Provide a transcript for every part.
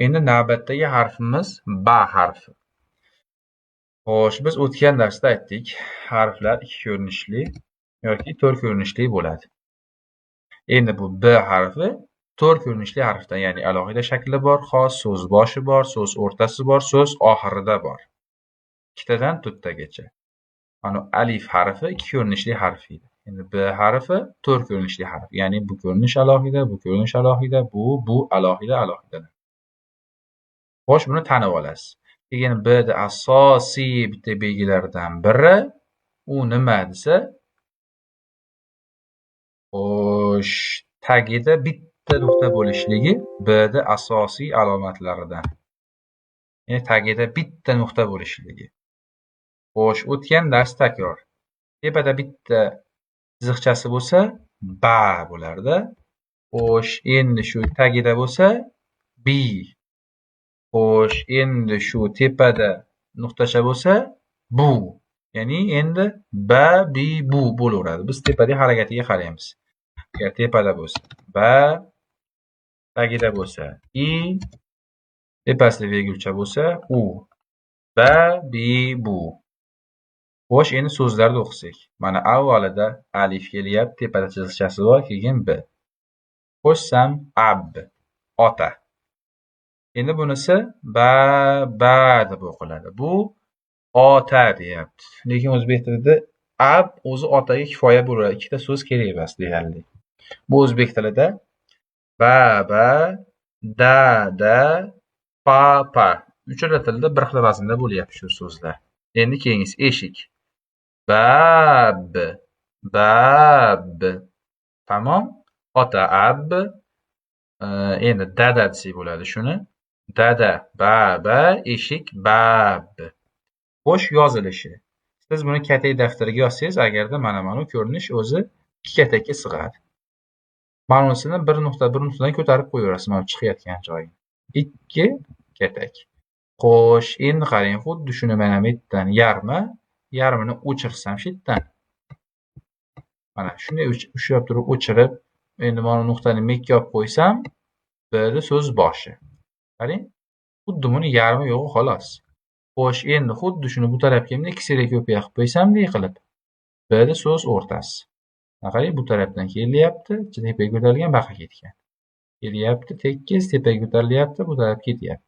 Endi navbatdagi harfimiz ba harfi. Xo'sh, biz o'tgan darsda aytdik, harflar ikki ko'rinishli yoki to'rt ko'rinishli bo'ladi. Endi bu b harfi to'rt ko'rinishli harfdan, ya'ni alohida shakli bor, xos, so'z boshi bor, so'z o'rtasi bor, so'z oxirida bor. Ikkitadan to'rttagacha. Mana alif harfi ikki ko'rinishli harf edi. Endi b harfi to'rt ko'rinishli harf. Ya'ni bu ko'rinish alohida, bu ko'rinish alohida, bu alohida. Xo'sh, buni tanib olasiz. Keyin b'da asosiy bitta belgilaridan biri u nima desa, xo'sh, tagida bitta nuqta bo'lishligi b'da asosiy alomatlaridan. Ya'ni tagida bitta nuqta bo'lishligi. Xo'sh, o'tgan dars takror. Tepada bitta chiziqchasi bo'lsa, ba bo'lardi. Xo'sh, endi shu tagida bo'lsa, bi. Xo'sh, endi shu tepada nuqtacha bo'lsa, bu. Ya'ni endi ba, bi, bu bo'laveradi. Biz tepadagi harakatiga qaraymiz. Agar tepada bo'lsa, ba, tagida bo'lsa, i, tepasida vergulcha bo'lsa, u. Ba, bi, bu. Xo'sh, endi so'zlarni o'qisak. Mana avvalida alif kelyapti, tepada chiziqchasi bor, keyin b. Qo'shsam ab, ota. Endi bunisi ba deb o'qiladi. Bu ota deyapti. Lekin o'zbek tilida ab o'zi otaga kifoya bo'ladi. Ikkita so'z kerak emas deyarli. Bu o'zbek tilida ba, da, pa. Uchala tilda bir xil vaznda bo'lyapti shu so'zlar. Endi keyingisi eshik. Bab. Tamom. Ota ab. Endi dada desak bo'ladi shuni. Dada, baba, eshik, bab. Xo'sh, yozilishi. Siz buni katak daftarga yozsangiz, agarda mana ko'rinish o'zi ikki katakka sig'adi. Mana unisini bir nuqtadan ko'tarib qo'yaverasiz, mana chiqayotgan joyi. Ikki katak. Xo'sh, endi qarang, xuddi shuni mana bu yerdan yarmini o'chirsam shu yerdan. Mana shunday ushlab turib o'chirib, endi mana nuqtani mekka olib qo'ysam, b'da so'z boshi. Qarang, xuddi buni yarmi yo'q xolos. Xo'sh, endi xuddi shuni bu tarafga ham ikkisiga ko'paya qilib qo'ysamdek qilib, b'da so'z o'rtasi. Qarang, bu tarafdan kelyapti, tepaga ko'tarilgan, baqa ketgan. Kelyapti, tekis, tepaga ko'tarilyapti, bu taraf ketyapti.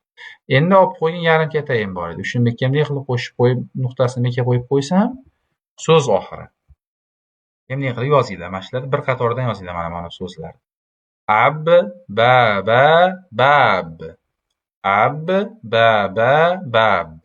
Endi olib qo'ygan yarim katayim bor edi. Shuni mekkamdek qilib qo'shib qo'yib, nuqtasini mekka qo'yib qo'ysam, so'z oxiri. Bunday qilib yozinglar. Mana shularni bir qatordan yozinglar mana so'zlar. Ab, bab. Ab, bab.